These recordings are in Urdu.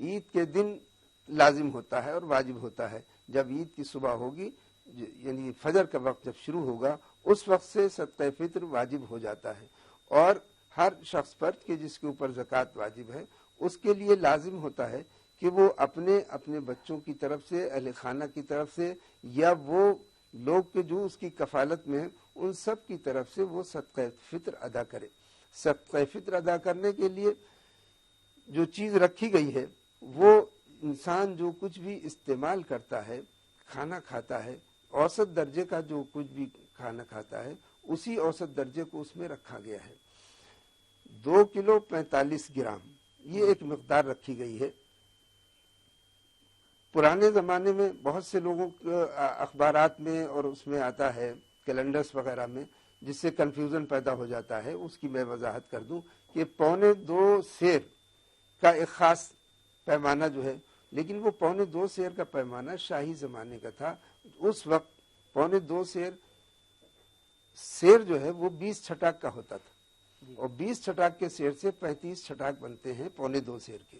عید کے دن لازم ہوتا ہے اور واجب ہوتا ہے. جب عید کی صبح ہوگی یعنی فجر کا وقت جب شروع ہوگا اس وقت سے صدقہ فطر واجب ہو جاتا ہے. اور ہر شخص پر کہ جس کے اوپر زکوٰۃ واجب ہے اس کے لیے لازم ہوتا ہے کہ وہ اپنے بچوں کی طرف سے، اہل خانہ کی طرف سے، یا وہ لوگ کے جو اس کی کفالت میں ہیں ان سب کی طرف سے وہ صدقہ فطر ادا کرے. صدقہ فطر ادا کرنے کے لیے جو چیز رکھی گئی ہے وہ انسان جو کچھ بھی استعمال کرتا ہے، کھانا کھاتا ہے، اوسط درجے کا جو کچھ بھی کھانا کھاتا ہے اسی اوسط درجے کو اس میں رکھا گیا ہے. 2 کلو 45 گرام یہ ایک مقدار رکھی گئی ہے. پرانے زمانے میں بہت سے لوگوں اخبارات میں اور اس میں آتا ہے کیلنڈرز وغیرہ میں جس سے کنفیوژن پیدا ہو جاتا ہے. اس کی میں وضاحت کر دوں کہ 1.25 سیر کا ایک خاص پیمانہ جو ہے، لیکن وہ 1.25 سیر کا پیمانہ شاہی زمانے کا تھا. اس وقت 1.25 سیر جو ہے وہ 20 چھٹاک کا ہوتا تھا اور 20 چھٹاک کے سیر سے 35 چھٹاک بنتے ہیں 1.25 سیر کے.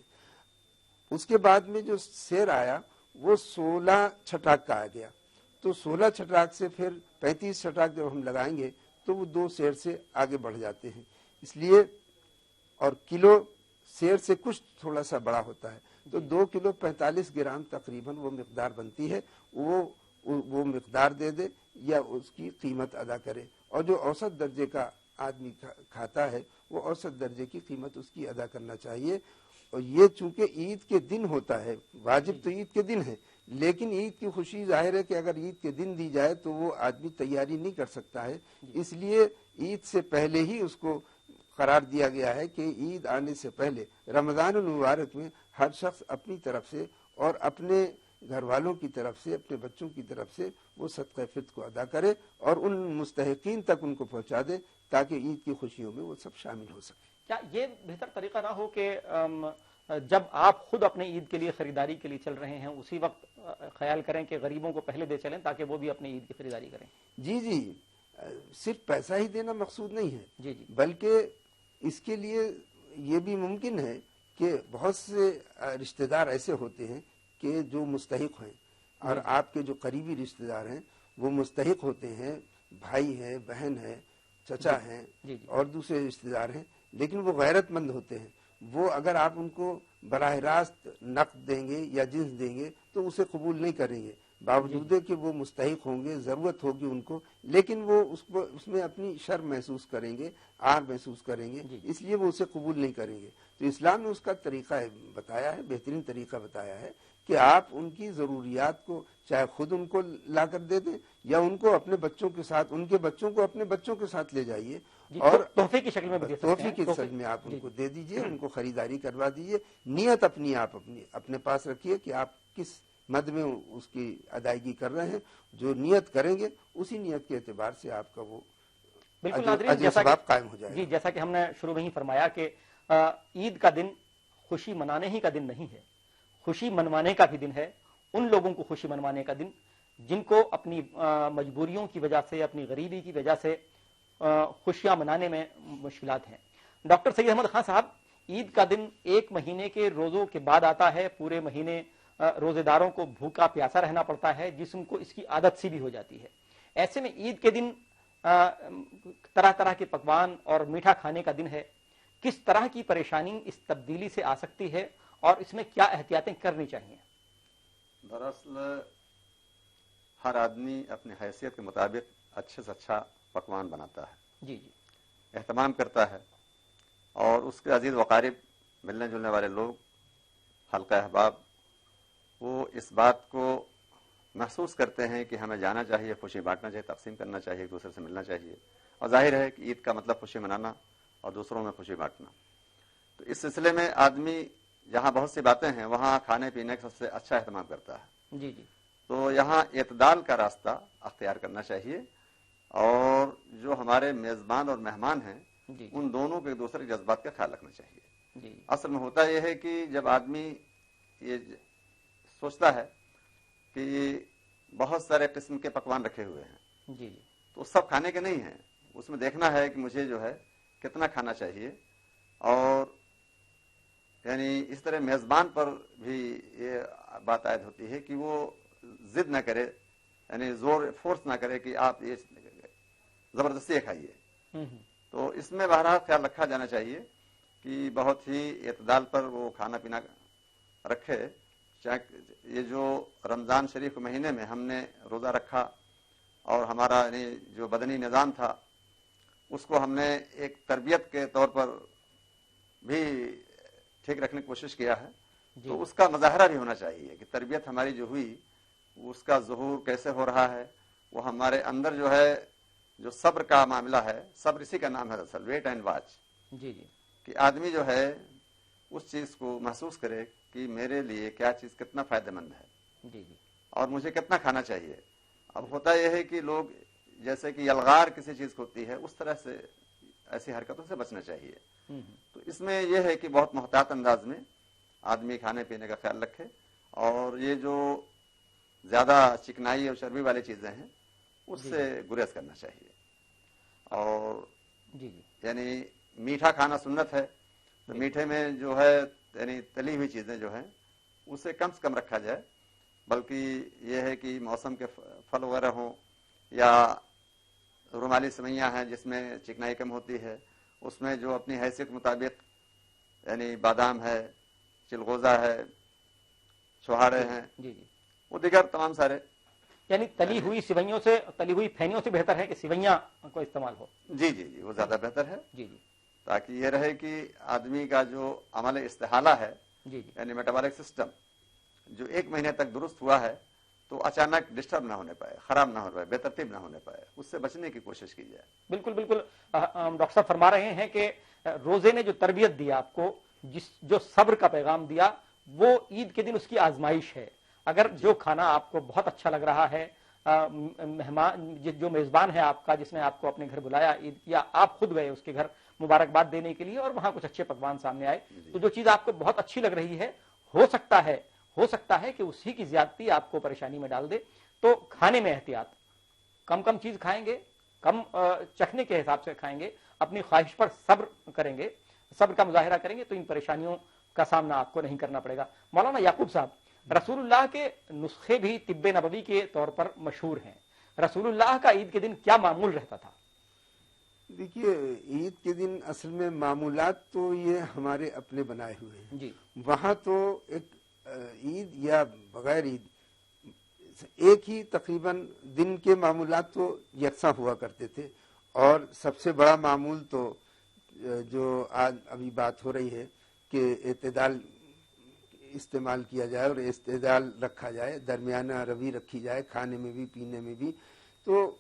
اس کے بعد میں جو سیر آیا وہ 16 چھٹاک کا آ گیا. تو 16 چھٹاک سے پھر 35 چھٹاک جب ہم لگائیں گے تو وہ 2 سیر سے آگے بڑھ جاتے ہیں. اس لیے اور کلو سیر سے کچھ تھوڑا سا بڑا ہوتا ہے تو 2 کلو 45 گرام تقریباً وہ مقدار بنتی ہے. وہ مقدار دے دے یا اس کی قیمت ادا کرے. اور جو اوسط درجے کا آدمی کھاتا ہے وہ اوسط درجے کی قیمت اس کی ادا کرنا چاہیے. اور یہ چونکہ عید کے دن ہوتا ہے، واجب تو عید کے دن ہے، لیکن عید کی خوشی ظاہر ہے کہ اگر عید کے دن دی جائے تو وہ آدمی تیاری نہیں کر سکتا ہے. اس لیے عید سے پہلے ہی اس کو قرار دیا گیا ہے کہ عید آنے سے پہلے رمضان المبارک میں ہر شخص اپنی طرف سے اور اپنے گھر والوں کی طرف سے، اپنے بچوں کی طرف سے وہ صدقہ فطر کو ادا کرے اور ان مستحقین تک ان کو پہنچا دے تاکہ عید کی خوشیوں میں وہ سب شامل ہو سکے. کیا یہ بہتر طریقہ نہ ہو کہ جب آپ خود اپنے عید کے لیے خریداری کے لیے چل رہے ہیں اسی وقت خیال کریں کہ غریبوں کو پہلے دے چلیں تاکہ وہ بھی اپنی عید کی خریداری کریں؟ جی صرف پیسہ ہی دینا مقصود نہیں ہے، جی بلکہ اس کے لیے یہ بھی ممکن ہے کہ بہت سے رشتہ دار ایسے ہوتے ہیں کہ جو مستحق ہیں اور آپ کے جو قریبی رشتہ دار ہیں وہ مستحق ہوتے ہیں، بھائی ہیں، بہن ہیں، چچا ہیں اور دوسرے رشتہ دار ہیں، لیکن وہ غیرت مند ہوتے ہیں. وہ اگر آپ ان کو براہ راست نقد دیں گے یا جنس دیں گے تو اسے قبول نہیں کریں گے، باوجود کہ وہ مستحق ہوں گے، ضرورت ہوگی ان کو، لیکن وہ اس میں اپنی شرم محسوس کریں گے، عار محسوس کریں گے، اس لیے وہ اسے قبول نہیں کریں گے. تو اسلام نے اس کا طریقہ بتایا ہے، بہترین طریقہ بتایا ہے کہ آپ ان کی ضروریات کو چاہے خود ان کو لا کر دے دیں یا ان کو اپنے بچوں کے ساتھ، ان کے بچوں کو اپنے بچوں کے ساتھ لے جائیے اور تحفے کی شکل میں تحفے کی شکل میں آپ ان کو دے دیجئے، ان کو خریداری کروا دیجئے. نیت اپنی آپ اپنے پاس رکھیے کہ آپ کس مد میں اس کی ادائیگی کر رہے ہیں. جو نیت کریں گے اسی نیت کے اعتبار سے آپ کا وہ بالکل ناظرین ثواب قائم ہو جائے گا. جی جیسا کہ ہم نے شروع میں ہی فرمایا کہ عید کا دن خوشی منانے ہی کا دن نہیں ہے، خوشی منوانے کا بھی دن ہے. ان لوگوں کو خوشی منوانے کا دن جن کو اپنی مجبوریوں کی وجہ سے، اپنی غریبی کی وجہ سے خوشیاں منانے میں مشکلات ہیں. ڈاکٹر سید احمد خان صاحب، عید کا دن 1 مہینے کے روزوں کے بعد آتا ہے. پورے مہینے روزے داروں کو بھوکا پیاسا رہنا پڑتا ہے، جسم کو اس کی عادت سی بھی ہو جاتی ہے. ایسے میں عید کے دن طرح طرح کے پکوان اور میٹھا کھانے کا دن ہے. کس طرح کی پریشانی اس تبدیلی سے آ سکتی ہے اور اس میں کیا احتیاطیں کرنی چاہیے؟ دراصل ہر آدمی اپنی حیثیت کے مطابق اچھے سے اچھا پکوان بناتا ہے، اہتمام کرتا ہے، اور اس کے عزیز وقارب ملنے جلنے والے لوگ، حلقہ احباب، وہ اس بات کو محسوس کرتے ہیں کہ ہمیں جانا چاہیے، خوشی بانٹنا چاہیے، تقسیم کرنا چاہیے، ایک دوسرے سے ملنا چاہیے. اور ظاہر ہے کہ عید کا مطلب خوشی منانا اور دوسروں میں خوشی بانٹنا. تو اس سلسلے میں آدمی جہاں بہت سی باتیں ہیں وہاں کھانے پینے کا سب سے اچھا اہتمام کرتا ہے. تو یہاں اعتدال کا راستہ اختیار کرنا چاہیے، اور جو ہمارے میزبان اور مہمان ہیں ان دونوں کو ایک دوسرے کے جذبات کا خیال رکھنا چاہیے. اصل میں ہوتا یہ ہے کہ جب آدمی یہ سوچتا ہے کہ بہت سارے قسم کے پکوان رکھے ہوئے ہیں تو سب کھانے کے نہیں ہیں، اس میں دیکھنا ہے کہ مجھے جو ہے کتنا کھانا چاہیے اور یعنی اس طرح میزبان پر بھی یہ بات عائد ہوتی ہے کہ وہ ضد نہ کرے، یعنی زور فورس نہ کرے کہ آپ یہ زبردستی کھائیے. تو اس میں بہرحال خیال رکھا جانا چاہیے کہ بہت ہی اعتدال پر وہ کھانا پینا رکھے. چاہے یہ جو رمضان شریف کے مہینے میں ہم نے روزہ رکھا اور ہمارا یعنی جو بدنی نظام تھا اس کو ہم نے ایک تربیت کے طور پر بھی ٹھیک رکھنے کی کوشش کیا ہے، تو اس کا مظاہرہ بھی ہونا چاہیے کہ تربیت ہماری جو ہوئی اس کا ظہور کیسے ہو رہا ہے. وہ ہمارے اندر جو ہے جو صبر کا معاملہ ہے، صبر اسی کا نام ہے دراصل، ویٹ اینڈ واچ. کہ آدمی جو ہے اس چیز کو محسوس کرے کہ میرے لیے کیا چیز کتنا فائدہ مند ہے اور مجھے کتنا کھانا چاہیے. اب ہوتا یہ ہے کہ لوگ جیسے کہ یلغار کسی چیز کو ہوتی ہے اس طرح سے ایسی حرکتوں سے بچنا چاہیے. تو اس میں یہ ہے کہ بہت محتاط انداز میں آدمی کھانے پینے کا خیال رکھے، اور یہ جو زیادہ چکنائی اور چربی والی چیزیں ہیں اس سے گریز کرنا چاہیے. اور یعنی میٹھا کھانا سنت ہے، تو میٹھے میں جو ہے یعنی تلی ہوئی چیزیں جو ہیں اسے کم سے کم رکھا جائے. بلکہ یہ ہے کہ موسم کے پھل وغیرہ ہوں یا رومالی سوئیاں ہیں جس میں چکنائی کم ہوتی ہے، اس میں جو اپنی حیثیت کے مطابق یعنی بادام ہے، چلغوزہ ہے، چھوہارے ہیں، وہ دیگر تمام سارے. یعنی تلی ہوئی سوئیوں سے، تلی ہوئی پھینیوں سے بہتر ہے کہ سوئیاں کو استعمال ہو. جی وہ زیادہ بہتر ہے. تاکہ یہ رہے کہ آدمی کا جو عمل استحالہ ہے یعنی میٹابولک سسٹم جو 1 مہینے تک درست ہوا ہے تو اچانک ڈسٹرب نہ ہونے پائے، خراب نہ ہو پائے، بے ترتیب نہ ہونے پائے، اس سے بچنے کی کوشش کی جائے. بالکل ڈاکٹر صاحب فرما رہے ہیں کہ روزے نے جو تربیت دیا آپ کو، جو صبر کا پیغام دیا، وہ عید کے دن اس کی آزمائش ہے. اگر جو کھانا آپ کو بہت اچھا لگ رہا ہے، مہمان جو میزبان ہے آپ کا جس نے آپ کو اپنے گھر بلایا عید، یا آپ خود گئے اس کے گھر مبارکباد دینے کے لیے اور وہاں کچھ اچھے پکوان سامنے آئے، تو جو چیز آپ کو بہت اچھی لگ رہی ہے ہو سکتا ہے کہ اسی کی زیادتی آپ کو پریشانی میں ڈال دے. تو کھانے میں احتیاط، کم چیز کھائیں گے، کم چکھنے کے حساب سے کھائیں گے، اپنی خواہش پر صبر کریں گے، صبر کا مظاہرہ کریں گے تو ان پریشانیوں کا سامنا آپ کو نہیں کرنا پڑے گا. مولانا یعقوب صاحب، رسول اللہ کے نسخے بھی طب نبوی کے طور پر مشہور ہیں. رسول اللہ کا عید کے دن کیا معمول رہتا تھا؟ دیکھیے، عید کے دن اصل میں معمولات تو یہ ہمارے اپنے بنائے ہوئے ہیں. وہاں تو ایک عید یا بغیر عید ایک ہی تقریباً دن کے معمولات تو یکساں ہوا کرتے تھے. اور سب سے بڑا معمول تو جو آج ابھی بات ہو رہی ہے کہ اعتدال استعمال کیا جائے اور اعتدال رکھا جائے، درمیانہ روی رکھی جائے کھانے میں بھی پینے میں بھی. تو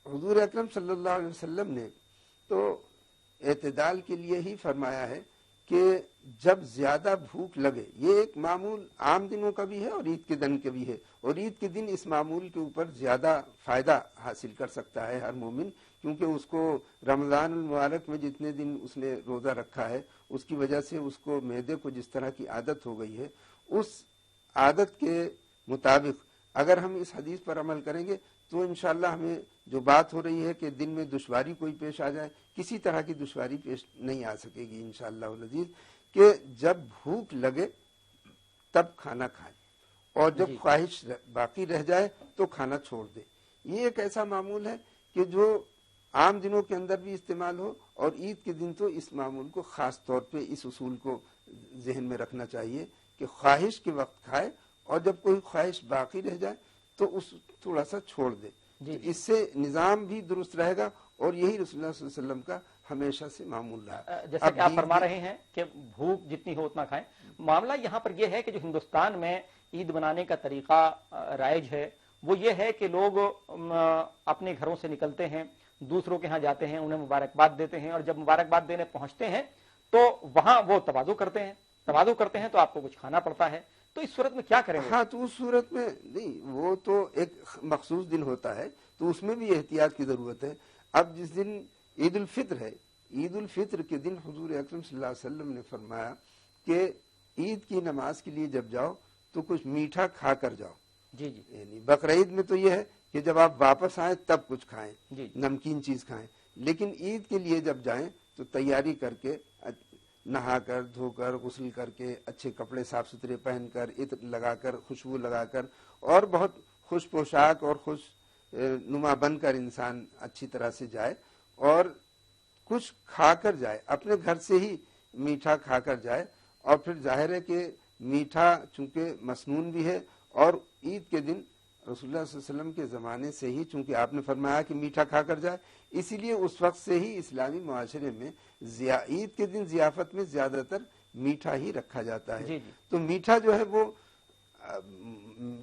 حضور اکرم صلی اللہ علیہ وسلم نے تو اعتدال کے لیے ہی فرمایا ہے کہ جب زیادہ بھوک لگے، یہ ایک معمول عام دنوں کا بھی ہے اور عید کے دن کا بھی ہے، اور عید کے دن اس معمول کے اوپر زیادہ فائدہ حاصل کر سکتا ہے ہر مومن، کیونکہ اس کو رمضان المبارک میں جتنے دن اس نے روزہ رکھا ہے اس کی وجہ سے اس کو معدے کو جس طرح کی عادت ہو گئی ہے، اس عادت کے مطابق اگر ہم اس حدیث پر عمل کریں گے تو انشاءاللہ ہمیں جو بات ہو رہی ہے کہ دن میں دشواری کوئی پیش آ جائے، کسی طرح کی دشواری پیش نہیں آ سکے گی انشاءاللہ العزیز. کہ جب بھوک لگے تب کھانا کھائیں اور جب خواہش باقی رہ جائے تو کھانا چھوڑ دے. یہ ایک ایسا معمول ہے کہ جو عام دنوں کے اندر بھی استعمال ہو، اور عید کے دن تو اس معمول کو خاص طور پہ اس اصول کو ذہن میں رکھنا چاہیے کہ خواہش کے وقت کھائے اور جب کوئی خواہش باقی رہ جائے تو اس تھوڑا سا چھوڑ دے. اس سے نظام بھی درست رہے گا، اور یہی رسول اللہ صلی اللہ علیہ وسلم کا ہمیشہ سے معمول رہا. جیسا کہ آپ فرما رہے ہیں کہ بھوک جتنی ہو اتنا کھائیں. معاملہ یہاں پر یہ ہے کہ جو ہندوستان میں عید منانے کا طریقہ رائج ہے وہ یہ ہے کہ لوگ اپنے گھروں سے نکلتے ہیں، دوسروں کے ہاں جاتے ہیں، انہیں مبارکباد دیتے ہیں، اور جب مبارکباد دینے پہنچتے ہیں تو وہاں وہ تواضع کرتے ہیں تو آپ کو کچھ کھانا پڑتا ہے. تو اس صورت میں کیا کریں؟ ہاں، تو اس صورت میں نہیں، وہ تو ایک مخصوص دن ہوتا ہے تو اس میں بھی احتیاط کی ضرورت ہے. اب جس دن عید الفطر ہے، عید الفطر کے دن حضور اکرم صلی اللہ علیہ وسلم نے فرمایا کہ عید کی نماز کے لیے جب جاؤ تو کچھ میٹھا کھا کر جاؤ. یعنی بقرعید میں تو یہ ہے کہ جب آپ واپس آئیں تب کچھ کھائیں، نمکین چیز کھائیں، لیکن عید کے لیے جب جائیں تو تیاری کر کے نہا کر دھو کر غسل کر کے اچھے کپڑے صاف ستھرے پہن کر عطر لگا کر خوشبو لگا کر اور بہت خوش پوشاک اور خوش نما بن کر انسان اچھی طرح سے جائے اور کچھ کھا کر جائے، اپنے گھر سے ہی میٹھا کھا کر جائے. اور پھر ظاہر ہے کہ میٹھا چونکہ مسنون بھی ہے اور عید کے دن رسول اللہ صلی اللہ علیہ وسلم کے زمانے سے ہی چونکہ آپ نے فرمایا کہ میٹھا کھا کر جائے، اسی لیے اس وقت سے ہی اسلامی معاشرے میں عید کے دن ضیافت میں زیادہ تر میٹھا ہی رکھا جاتا ہے. تو میٹھا جو ہے وہ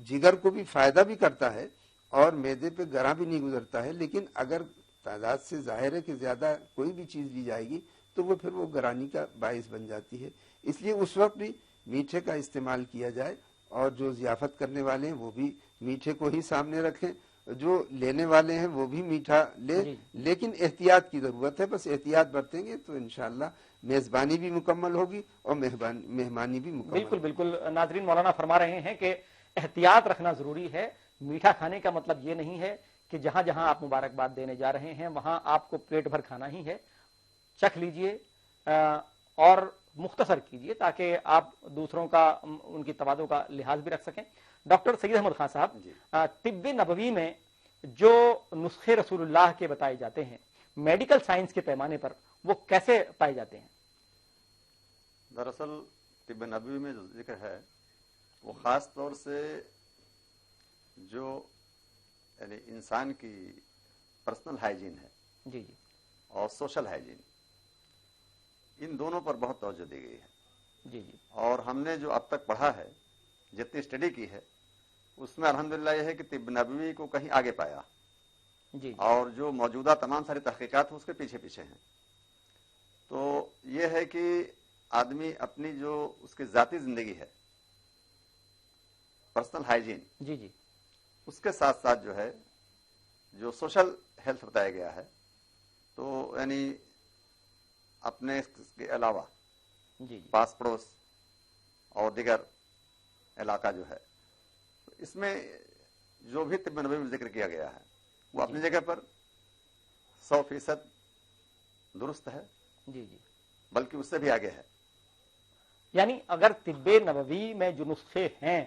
جگر کو بھی فائدہ بھی کرتا ہے اور معدے پہ گراں بھی نہیں گزرتا ہے، لیکن اگر تعداد سے ظاہر ہے کہ زیادہ کوئی بھی چیز لی جائے گی تو وہ پھر وہ گرانی کا باعث بن جاتی ہے. اس لیے اس وقت بھی میٹھے کا استعمال کیا جائے اور جو ضیافت کرنے والے ہیں وہ بھی میٹھے کو ہی سامنے رکھیں، جو لینے والے ہیں وہ بھی میٹھا لیں، لیکن احتیاط کی ضرورت ہے. بس احتیاط برتیں گے تو انشاءاللہ میزبانی بھی مکمل ہوگی اور مہمانی بھی مکمل. بالکل بالکل. ناظرین، مولانا فرما رہے ہیں کہ احتیاط رکھنا ضروری ہے. میٹھا کھانے کا مطلب یہ نہیں ہے کہ جہاں جہاں آپ مبارکباد دینے جا رہے ہیں وہاں آپ کو پیٹ بھر کھانا ہی ہے. چکھ لیجئے اور مختصر کیجئے تاکہ آپ دوسروں کا ان کی تواضع کا لحاظ بھی رکھ سکیں. ڈاکٹر سید احمد خان صاحب، طب نبوی میں جو نسخے رسول اللہ کے بتائے جاتے ہیں میڈیکل سائنس کے پیمانے پر وہ کیسے پائے جاتے ہیں؟ دراصل طب نبوی میں جو ذکر ہے وہ خاص طور سے جو یعنی انسان کی پرسنل ہائیجین ہے جی جی اور سوشل ہائیجین، ان دونوں پر بہت توجہ دی گئی ہے. جی جی. اور ہم نے جو اب تک پڑھا ہے، جتنی اسٹڈی کی ہے، اس میں الحمدللہ یہ ہے کہ طب نبوی کو کہیں آگے پایا جی. اور جو موجودہ تمام ساری تحقیقات ہیں اس کے پیچھے پیچھے ہیں. تو یہ ہے کہ آدمی اپنی جو اس کی ذاتی زندگی ہے، پرسنل ہائیجین، جی جی، اس کے ساتھ ساتھ جو ہے جو سوشل ہیلتھ بتایا گیا ہے، تو یعنی اپنے اس کے علاوہ جی پاس پڑوس اور دیگر علاقہ جو ہے، اس میں جو بھی طب نبوی میں ذکر کیا گیا ہے وہ اپنی جگہ پر 100% درست ہے. جی جی، بلکہ اس سے بھی آگے ہے. یعنی اگر طب نبوی میں جو نسخے ہیں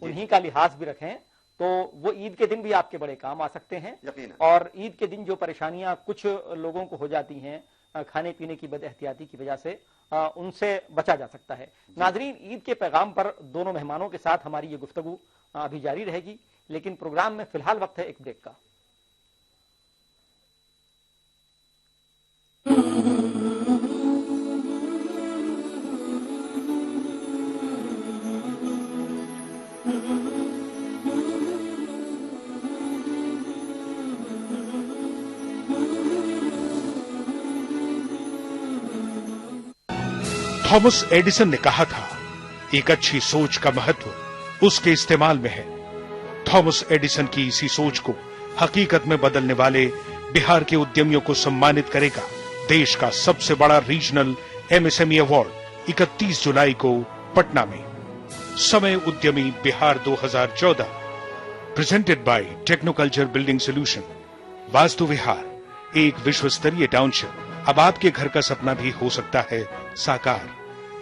انہی کا لحاظ بھی رکھیں تو وہ عید کے دن بھی آپ کے بڑے کام آ سکتے ہیں. یقیناً. اور عید کے دن جو پریشانیاں کچھ لوگوں کو ہو جاتی ہیں کھانے پینے کی بد احتیاطی کی وجہ سے، ان سے بچا جا سکتا ہے. ناظرین، عید کے پیغام پر دونوں مہمانوں کے ساتھ ہماری یہ گفتگو ابھی جاری رہے گی، لیکن پروگرام میں فی الحال وقت ہے ایک بریک کا. تھامس ایڈیسن نے کہا تھا، ایک اچھی سوچ کا مہتو اس کے استعمال میں ہے. تھامس ایڈیسن کی اسی سوچ کو حقیقت میں بدلنے والے بہار کے ادیمیوں کو سمانت کرے گا دیش کا سب سے بڑا ریجنل MSME ایوارڈ 31 جولائی کو پٹنہ میں. سمے ادیمی Bihar 2014 presented by techno culture building solution. Vastu Vihar ایک وشو ستریہ ٹاؤن شپ اب آپ کے گھر کا سپنا بھی ہو سکتا ہے ساکار.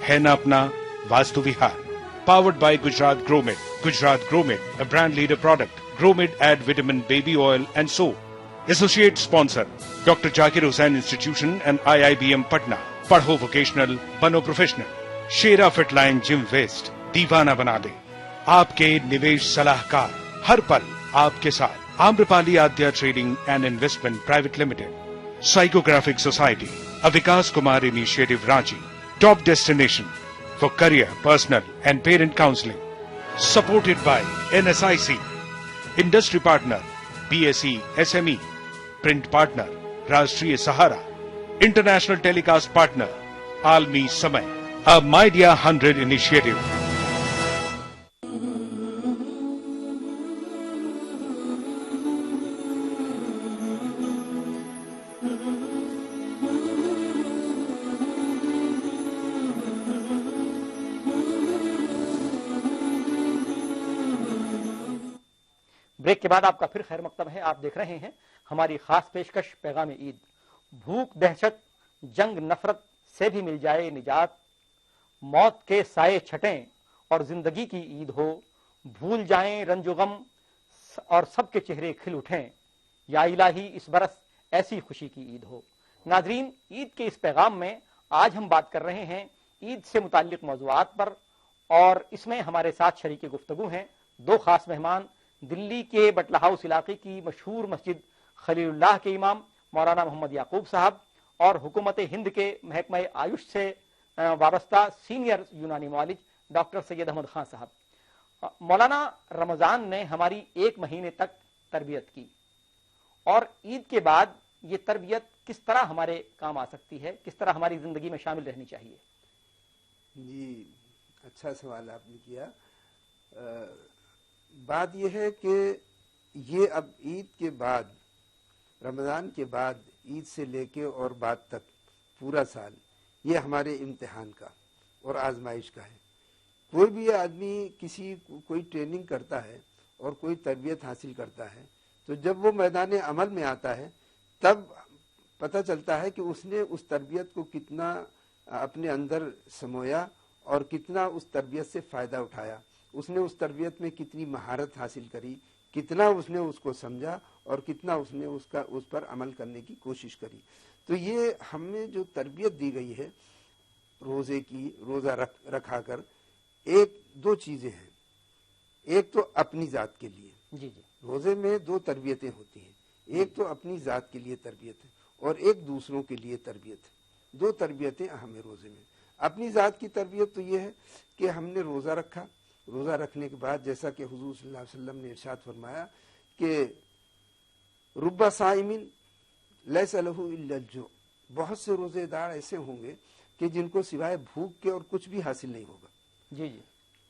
ہے نا اپنا واستو وہار. پاورڈ بائی گجرات گرومیڈ. گجرات گرومیڈ, a brand leader product. Gromid add vitamin baby oil and soap. Associate sponsor Dr. Zakir Hussain Institution and IIBM Patna. پڑھو ووکیشنل بنو پروفیشنل. شیرا فٹ لائن جم ویسٹ دیوانہ بنا دے. آپ کے نویش صلاح کار ہر پل آپ کے ساتھ. Amrapali Aadya trading and investment private limited. Psychographic society, a Vikas Kumar Initiative Ranchi. Top destination for career, personal and parent counseling. Supported by NSIC. Industry partner BSE SME. Print partner Rashtriya Sahara. International telecast partner Almi Samay. A Media 100 initiative. Break کے بعد آپ کا پھر خیر مقدم ہے. آپ دیکھ رہے ہیں ہماری خاص پیشکش پیغام عید. بھوک، دہشت، جنگ، نفرت سے بھی مل جائے نجات، موت کے سائے چھٹیں اور زندگی کی عید ہو، بھول جائیں رنج و غم اور سب کے چہرے کھل اٹھیں، یا الہی اس برس ایسی خوشی کی عید ہو۔ ناظرین، عید کے اس پیغام میں آج ہم بات کر رہے ہیں عید سے متعلق موضوعات پر، اور اس میں ہمارے ساتھ شریک گفتگو ہیں دو خاص مہمان، دلی کے بٹلہ ہاؤس علاقے کی مشہور مسجد خلیل اللہ کے امام مولانا محمد یعقوب صاحب، اور حکومت ہند کے محکمہ آیوش سے وابستہ سینئر یونانی معالج ڈاکٹر سید احمد خان صاحب۔ مولانا، رمضان نے ہماری 1 مہینے تک تربیت کی، اور عید کے بعد یہ تربیت کس طرح ہمارے کام آ سکتی ہے، کس طرح ہماری زندگی میں شامل رہنی چاہیے؟ جی، اچھا سوال آپ نے کیا۔ بات یہ ہے کہ یہ اب عید کے بعد، رمضان کے بعد، عید سے لے کے اور بعد تک پورا سال یہ ہمارے امتحان کا اور آزمائش کا ہے۔ کوئی بھی آدمی کوئی ٹریننگ کرتا ہے اور کوئی تربیت حاصل کرتا ہے، تو جب وہ میدان عمل میں آتا ہے تب پتہ چلتا ہے کہ اس نے اس تربیت کو کتنا اپنے اندر سمویا اور کتنا اس تربیت سے فائدہ اٹھایا، اس نے اس تربیت میں کتنی مہارت حاصل کری، کتنا اس نے اس کو سمجھا اور کتنا اس نے اس پر عمل کرنے کی کوشش کری۔ تو یہ ہمیں جو تربیت دی گئی ہے روزے کی، روزہ رکھا کر، دو چیزیں ہیں۔ ایک تو اپنی ذات کے لیے، روزے میں 2 تربیتیں ہوتی ہیں، ایک تو اپنی ذات کے لیے تربیت ہے اور ایک دوسروں کے لیے تربیت ہے۔ 2 تربیتیں اہم ہیں روزے میں۔ اپنی ذات کی تربیت تو یہ ہے کہ ہم نے روزہ رکھا، روزہ رکھنے کے بعد جیسا کہ حضور صلی اللہ علیہ وسلم نے ارشاد فرمایا کہ رب صائم لیس لہ الا الجوع، بہت سے روزے دار ایسے ہوں گے کہ جن کو سوائے بھوک کے اور کچھ بھی حاصل نہیں ہوگا۔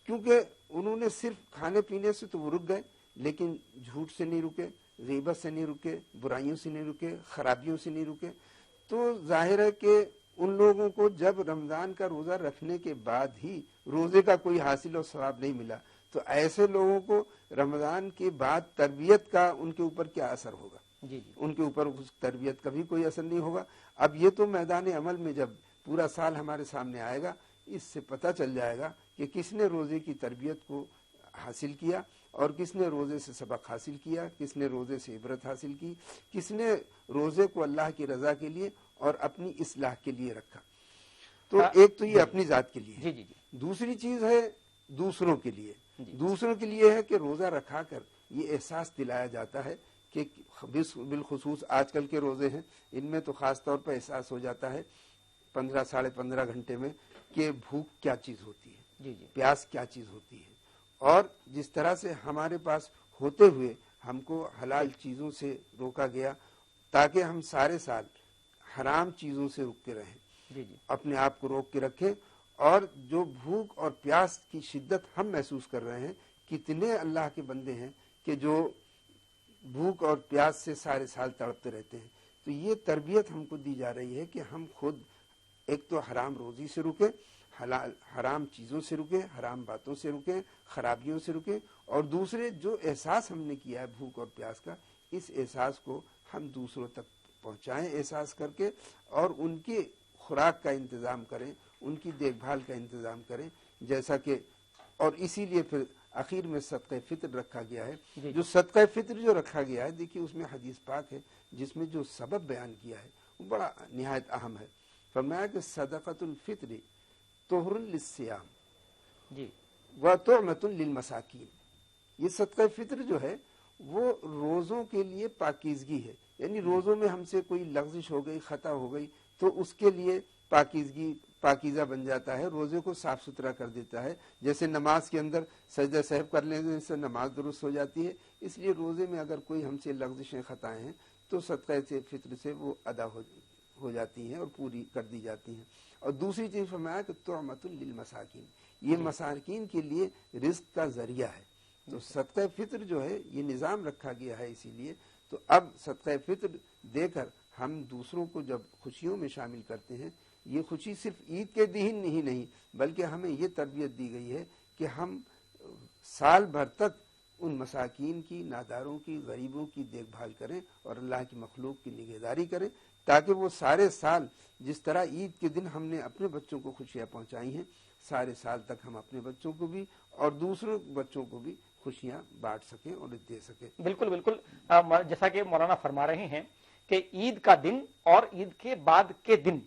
کیونکہ انہوں نے صرف کھانے پینے سے تو وہ رک گئے، لیکن جھوٹ سے نہیں رکے، غیبت سے نہیں رکے، برائیوں سے نہیں رکے، خرابیوں سے نہیں رکے۔ تو ظاہر ہے کہ ان لوگوں کو جب رمضان کا روزہ رکھنے کے بعد ہی روزے کا کوئی حاصل اور ثواب نہیں ملا، تو ایسے لوگوں کو رمضان کے بعد تربیت کا ان کے اوپر کیا اثر ہوگا؟ ان کے اوپر اس تربیت کا بھی کوئی اثر نہیں ہوگا۔ اب یہ تو میدان عمل میں جب پورا سال ہمارے سامنے آئے گا، اس سے پتہ چل جائے گا کہ کس نے روزے کی تربیت کو حاصل کیا اور کس نے روزے سے سبق حاصل کیا، کس نے روزے سے عبرت حاصل کی، کس نے روزے کو اللہ کی رضا کے لیے اور اپنی اصلاح کے لیے رکھا۔ تو ایک تو یہ اپنی ذات کے لیے، دوسری چیز ہے دوسروں کے لیے۔ دوسروں کے لیے ہے کہ روزہ رکھا کر یہ احساس دلایا جاتا ہے کہ بالخصوص آج کل کے روزے ہیں، ان میں تو خاص طور پر احساس ہو جاتا ہے 15 ساڑھے 15 گھنٹے میں کہ بھوک کیا چیز ہوتی ہے، پیاس کیا چیز ہوتی ہے، اور جس طرح سے ہمارے پاس ہوتے ہوئے ہم کو حلال چیزوں سے روکا گیا تاکہ ہم سارے سال حرام چیزوں سے رکتے رہیں، اپنے آپ کو روک کے رکھیں۔ اور جو بھوک اور پیاس کی شدت ہم محسوس کر رہے ہیں، کتنے اللہ کے بندے ہیں کہ جو بھوک اور پیاس سے سارے سال تڑپتے رہتے ہیں۔ تو یہ تربیت ہم کو دی جا رہی ہے کہ ہم خود ایک تو حرام روزی سے رکیں، حرام چیزوں سے رکیں، حرام باتوں سے رکیں، خرابیوں سے رکیں، اور دوسرے جو احساس ہم نے کیا ہے بھوک اور پیاس کا، اس احساس کو ہم دوسروں تک پہنچائیں احساس کر کے، اور ان کی خوراک کا انتظام کریں، ان کی دیکھ بھال کا انتظام کریں، جیسا کہ، اور اسی لیے پھر آخر میں صدقہ فطر رکھا گیا ہے۔ جو صدقہ فطر جو رکھا گیا ہے، دیکھیے اس میں حدیث پاک ہے جس میں جو سبب بیان کیا ہے وہ بڑا نہایت اہم ہے۔ فرمایا کہ صدقۃ الفطر طہر للصیام وطعمۃ للمساکین، یہ صدقہ فطر جو ہے وہ روزوں کے لیے پاکیزگی ہے، یعنی روزوں میں ہم سے کوئی لغزش ہو گئی، خطا ہو گئی، تو اس کے لیے پاکیزہ بن جاتا ہے، روزے کو صاف ستھرا کر دیتا ہے۔ جیسے نماز کے اندر سجدہ سہو کر لینے سے نماز درست ہو جاتی ہے، اس لیے روزے میں اگر کوئی ہم سے لغزشیں خطائیں ہیں تو صدقہ فطر سے وہ ادا ہو جاتی ہیں اور پوری کر دی جاتی ہیں۔ اور دوسری چیز فرمایا کہ طعمۃ للمساکین، یہ مساکین کے لیے رزق کا ذریعہ ہے۔ تو صدقہ فطر جو ہے یہ نظام رکھا گیا ہے، اسی لیے تو اب صدقہ فطر دے کر ہم دوسروں کو جب خوشیوں میں شامل کرتے ہیں، یہ خوشی صرف عید کے دن ہی نہیں بلکہ ہمیں یہ تربیت دی گئی ہے کہ ہم سال بھر تک ان مساکین کی، ناداروں کی، غریبوں کی دیکھ بھال کریں اور اللہ کی مخلوق کی نگہداری کریں، تاکہ وہ سارے سال جس طرح عید کے دن ہم نے اپنے بچوں کو خوشیاں پہنچائی ہیں، سارے سال تک ہم اپنے بچوں کو بھی اور دوسروں بچوں کو بھی خوشیاں بانٹ سکیں اور دے سکیں۔ بالکل بالکل، جیسا کہ مولانا فرما رہے ہیں کہ عید کا دن اور عید کے بعد کے دن،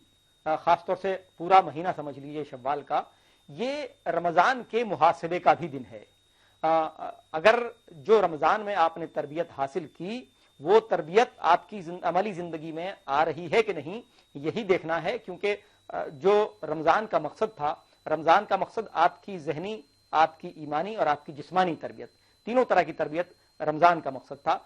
خاص طور سے پورا مہینہ سمجھ لیجیے شوال کا، یہ رمضان کے محاسبے کا بھی دن ہے۔ اگر جو رمضان میں آپ نے تربیت حاصل کی، وہ تربیت آپ کی عملی زندگی میں آ رہی ہے کہ نہیں، یہی دیکھنا ہے، کیونکہ جو رمضان کا مقصد تھا، رمضان کا مقصد آپ کی ذہنی، آپ کی ایمانی اور آپ کی جسمانی تربیت، تینوں طرح کی تربیت رمضان کا مقصد تھا۔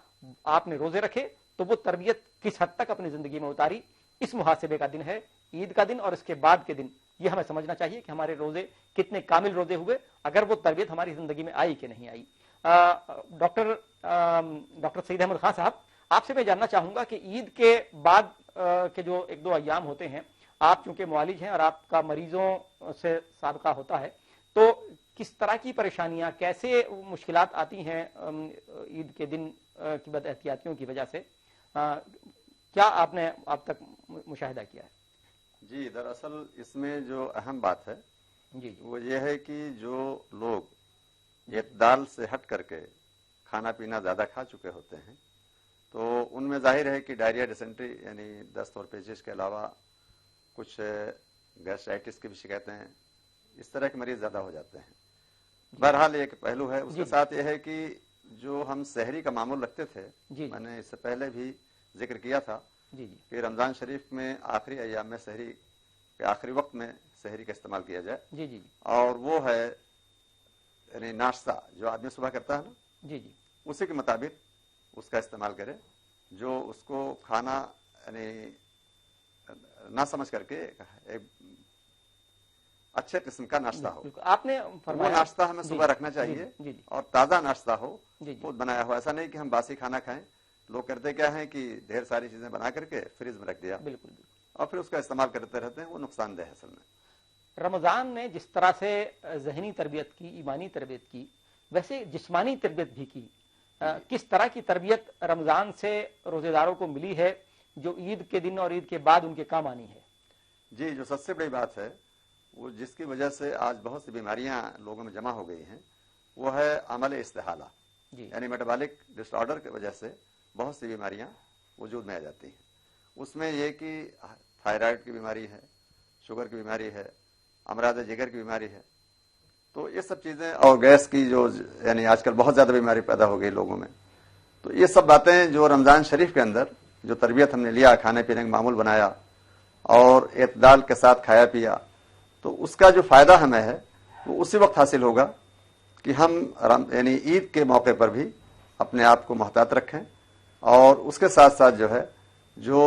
آپ نے روزے رکھے تو وہ تربیت کس حد تک اپنی زندگی میں اتاری، اس محاسبے کا دن ہے عید کا دن اور اس کے بعد کے دن۔ یہ ہمیں سمجھنا چاہیے کہ ہمارے روزے کتنے کامل روزے ہوئے، اگر وہ تربیت ہماری زندگی میں آئی کہ نہیں آئی۔ ڈاکٹر سعید احمد خان صاحب، آپ سے میں جاننا چاہوں گا کہ عید کے بعد کے جو ایک دو ایام ہوتے ہیں، آپ چونکہ معالج ہیں اور آپ کا مریضوں سے سابقہ ہوتا ہے، تو کس طرح کی پریشانیاں، کیسے مشکلات آتی ہیں عید کے دن کی بد احتیاطیوں کی وجہ سے، کیا آپ نے اب تک مشاہدہ کیا ہے؟ جی، دراصل اس میں جو اہم بات ہے جی وہ یہ ہے کہ جو لوگ اعتدال سے ہٹ کر کے کھانا پینا زیادہ کھا چکے ہوتے ہیں، تو ان میں ظاہر ہے کہ ڈائریا، ڈیسنٹری یعنی دست اور پیچش کے علاوہ کچھ گیسٹرائٹس کی بھی شکایتیں، اس طرح کے مریض زیادہ ہو جاتے ہیں۔ بہرحال ایک پہلو ہے، اس کے ساتھ یہ ہے کہ جو ہم سحری کا معمول رکھتے تھے، میں نے اس سے پہلے بھی ذکر کیا تھا کہ رمضان شریف میں آخری ایام میں سحری کے آخری وقت میں سحری کا استعمال کیا جائے، اور وہ ہے یعنی ناشتہ جو آدمی صبح کرتا ہے نا، اسی کے مطابق اس کا استعمال کرے، جو اس کو کھانا یعنی نہ سمجھ کر کے ایک اچھے قسم کا ناشتہ ہو۔ آپ نے وہ ناشتہ ہمیں صبح رکھنا چاہیے اور تازہ ناشتہ ہو، خود بنایا ہو۔ ایسا نہیں کہ ہم باسی کھانا کھائیں۔ لوگ کرتے کیا ہیں کہ ڈھیر ساری چیزیں بنا کر کے فریج میں رکھ دیا، بالکل، اور پھر اس کا استعمال کرتے رہتے ہیں، وہ نقصان دہ ہے اصل میں۔ رمضان نے جس طرح سے ذہنی تربیت کی، ایمانی تربیت کی، ویسے جسمانی تربیت بھی کی۔ کس طرح کی تربیت رمضان سے روزے داروں کو ملی ہے جو عید کے دن اور عید کے بعد ان کے کام آنی ہے؟ جی، جو سب سے بڑی بات ہے، وہ جس کی وجہ سے آج بہت سی بیماریاں لوگوں میں جمع ہو گئی ہیں، وہ ہے عمل استحالہ، یعنی میٹابولک ڈس آرڈر کی وجہ سے بہت سی بیماریاں وجود میں آ جاتی ہیں۔ اس میں یہ کہ تھائرائیڈ کی بیماری ہے، شوگر کی بیماری ہے، امراض جگر کی بیماری ہے، تو یہ سب چیزیں، اور گیس کی جو یعنی آج کل بہت زیادہ بیماری پیدا ہو گئی لوگوں میں، تو یہ سب باتیں جو رمضان شریف کے اندر جو تربیت ہم نے لیا، کھانے پینے کا معمول بنایا اور اعتدال کے ساتھ کھایا پیا، تو اس کا جو فائدہ ہمیں ہے وہ اسی وقت حاصل ہوگا کہ ہم یعنی عید کے موقع پر بھی اپنے آپ کو محتاط رکھیں، اور اس کے ساتھ ساتھ جو ہے جو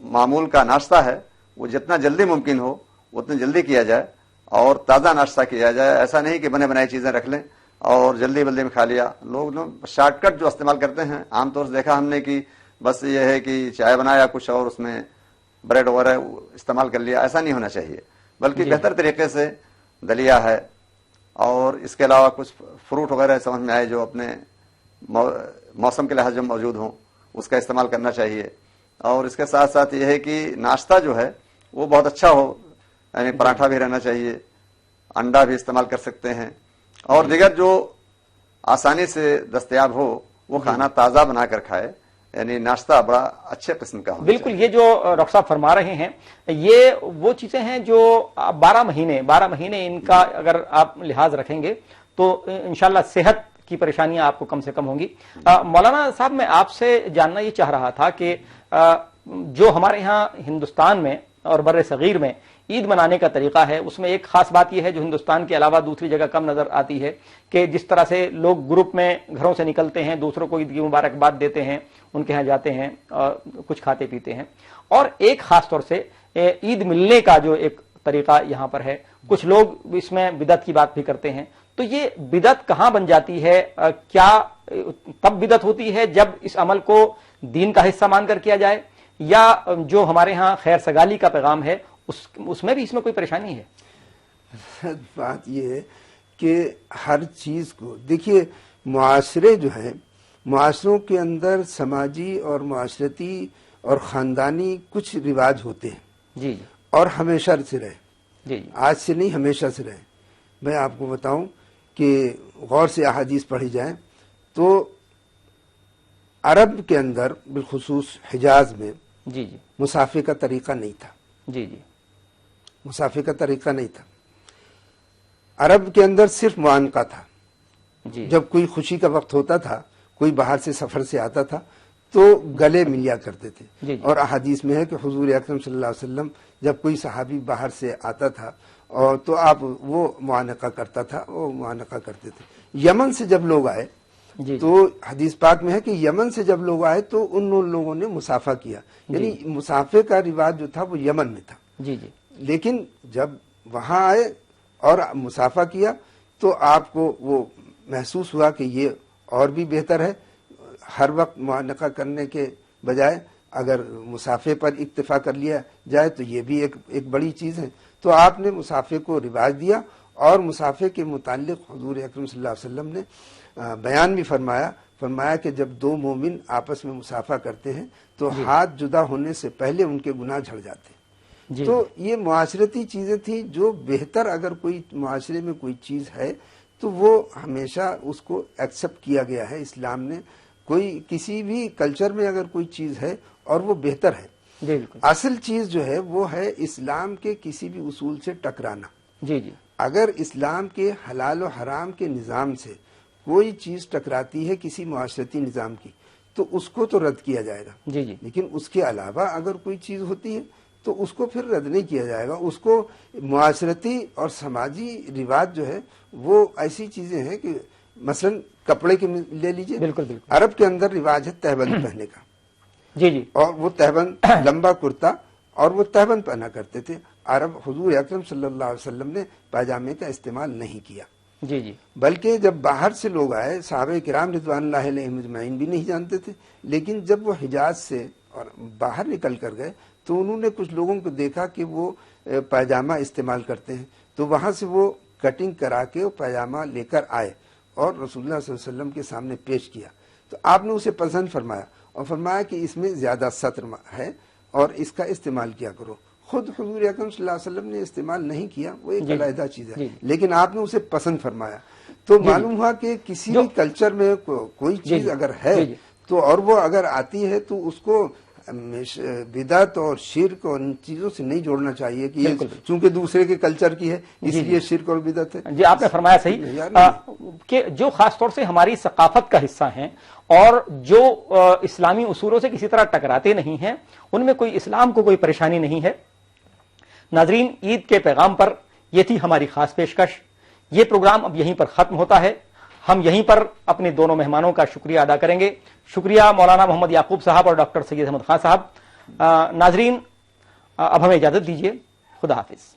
معمول کا ناشتہ ہے وہ جتنا جلدی ممکن ہو اتنی جلدی کیا جائے اور تازہ ناشتہ کیا جائے۔ ایسا نہیں کہ بنے بنائی چیزیں رکھ لیں اور جلدی بلدی میں کھا لیا۔ لوگ شارٹ کٹ جو استعمال کرتے ہیں، عام طور سے دیکھا ہم نے کہ بس یہ ہے کہ چائے بنایا کچھ اور اس میں بریڈ وغیرہ استعمال کر لیا، ایسا نہیں ہونا چاہیے، بلکہ بہتر طریقے سے دلیا ہے اور اس کے علاوہ کچھ فروٹ وغیرہ سمجھ میں آئے جو اپنے موسم کے لحاظ جو موجود ہوں، اس کا استعمال کرنا چاہیے۔ اور اس کے ساتھ ساتھ یہ ہے کہ ناشتہ جو ہے وہ بہت اچھا ہو، یعنی پراٹھا بھی رہنا چاہیے، انڈا بھی استعمال کر سکتے ہیں، اور دیگر جو آسانی سے دستیاب ہو وہ کھانا تازہ بنا کر کھائے، یعنی ناشتہ بڑا اچھے قسم کا ہو۔ بالکل، یہ جو ڈاکٹر صاحب فرما رہے ہیں یہ وہ چیزیں ہیں جو 12 مہینے ان کا اگر آپ لحاظ رکھیں گے تو انشاءاللہ صحت کی پریشانیاں آپ کو کم سے کم ہوں گی۔ مولانا صاحب، میں آپ سے جاننا یہ چاہ رہا تھا کہ جو ہمارے ہاں ہندوستان میں اور بر صغیر میں عید منانے کا طریقہ ہے، اس میں ایک خاص بات یہ ہے جو ہندوستان کے علاوہ دوسری جگہ کم نظر آتی ہے کہ جس طرح سے لوگ گروپ میں گھروں سے نکلتے ہیں، دوسروں کو عید کی مبارکباد دیتے ہیں، ان کے ہاں جاتے ہیں اور کچھ کھاتے پیتے ہیں، اور ایک خاص طور سے عید ملنے کا جو ایک طریقہ یہاں پر ہے، کچھ لوگ اس میں بدعت کی بات بھی کرتے ہیں۔ تو یہ بدعت کہاں بن جاتی ہے؟ کیا تب بدعت ہوتی ہے جب اس عمل کو دین کا حصہ مان کر کیا جائے، یا جو ہمارے ہاں خیر سگالی کا پیغام ہے اس میں بھی اس میں کوئی پریشانی ہے؟ بات یہ ہے کہ ہر چیز کو دیکھیے، معاشرے جو ہیں، معاشروں کے اندر سماجی اور معاشرتی اور خاندانی کچھ رواج ہوتے ہیں جی اور ہمیشہ سے رہے، جی آج سے نہیں ہمیشہ سے رہے. میں آپ کو بتاؤں کہ غور سے احادیث پڑھی جائیں تو عرب کے اندر بالخصوص حجاز میں جی جی مسافے کا طریقہ نہیں تھا. جی جی مسافے کا طریقہ نہیں تھا. عرب کے اندر صرف معانقہ تھا. جی جب کوئی خوشی کا وقت ہوتا تھا، کوئی باہر سے سفر سے آتا تھا تو گلے ملیا کرتے تھے. جی اور احادیث میں ہے کہ حضور اکرم صلی اللہ علیہ وسلم جب کوئی صحابی باہر سے آتا تھا اور تو آپ وہ معانقہ کرتا تھا، وہ معانقہ کرتے تھے. یمن سے جب لوگ آئے جی تو حدیث پاک میں ہے کہ یمن سے جب لوگ آئے تو ان لوگوں نے مسافہ کیا. یعنی مسافے کا رواج جو تھا وہ یمن میں تھا. جی جی لیکن جب وہاں آئے اور مسافہ کیا تو آپ کو وہ محسوس ہوا کہ یہ اور بھی بہتر ہے. ہر وقت معانقہ کرنے کے بجائے اگر مسافے پر اکتفا کر لیا جائے تو یہ بھی ایک بڑی چیز ہے. تو آپ نے مسافے کو رواج دیا اور مسافے کے متعلق حضور اکرم صلی اللہ علیہ وسلم نے بیان بھی فرمایا کہ جب دو مومن آپس میں مسافہ کرتے ہیں تو ہاتھ جدا ہونے سے پہلے ان کے گناہ جھڑ جاتے ہیں. جی تو یہ معاشرتی چیزیں تھیں جو بہتر، اگر کوئی معاشرے میں کوئی چیز ہے تو وہ ہمیشہ اس کو ایکسپٹ کیا گیا ہے اسلام نے. کوئی کسی بھی کلچر میں اگر کوئی چیز ہے اور وہ بہتر ہے، جی بالکل اصل چیز جو ہے وہ ہے اسلام کے کسی بھی اصول سے ٹکرانا. جی جی اگر اسلام کے حلال و حرام کے نظام سے کوئی چیز ٹکراتی ہے کسی معاشرتی نظام کی تو اس کو تو رد کیا جائے گا. جی جی لیکن اس کے علاوہ اگر کوئی چیز ہوتی ہے تو اس کو پھر رد نہیں کیا جائے گا. اس کو معاشرتی اور سماجی رواج جو ہے وہ ایسی چیزیں ہیں کہ مثلا کپڑے کے لے لیجئے. بالکل بالکل عرب کے اندر رواج ہے تہبند پہننے کا، جی جی اور وہ تہبند لمبا کرتا اور وہ تہبند پہنا کرتے تھے. عرب حضور اکرم صلی اللہ علیہ وسلم نے پاجامے کا استعمال نہیں کیا. جی جی بلکہ جب باہر سے لوگ آئے، صحابہ کرام رضوان اللہ علیہم اجمعین بھی نہیں جانتے تھے، لیکن جب وہ حجاز سے اور باہر نکل کر گئے تو انہوں نے کچھ لوگوں کو دیکھا کہ وہ پاجامہ استعمال کرتے ہیں، تو وہاں سے وہ کٹنگ کرا کے وہ پاجامہ لے کر آئے اور رسول اللہ صلی اللہ علیہ وسلم کے سامنے پیش کیا. تو آپ نے اسے پسند فرمایا اور فرمایا کہ اس میں زیادہ سطر ہے اور اس کا استعمال کیا کرو. خود حضور اکرم صلی اللہ علیہ وسلم نے استعمال نہیں کیا، وہ ایک علیحدہ چیز ہے، لیکن آپ نے اسے پسند فرمایا. تو معلوم ہوا کہ کسی بھی کلچر میں کوئی چیز اگر ہے تو اور وہ اگر آتی ہے تو اس کو بدعت اور شرک اور ان چیزوں سے نہیں جوڑنا چاہیے کہ یہ چونکہ دوسرے کے کلچر کی ہے اس لیے شرک اور بدعت ہے. جی آپ نے فرمایا صحیح کہ جو خاص طور سے ہماری ثقافت کا حصہ ہیں اور جو اسلامی اصولوں سے کسی طرح ٹکراتے نہیں ہیں، ان میں کوئی اسلام کو کوئی پریشانی نہیں ہے. ناظرین، عید کے پیغام پر یہ تھی ہماری خاص پیشکش. یہ پروگرام اب یہیں پر ختم ہوتا ہے. ہم یہیں پر اپنے دونوں مہمانوں کا شکریہ ادا کریں گے. شکریہ مولانا محمد یعقوب صاحب اور ڈاکٹر سید احمد خان صاحب. ناظرین اب ہمیں اجازت دیجیے. خدا حافظ.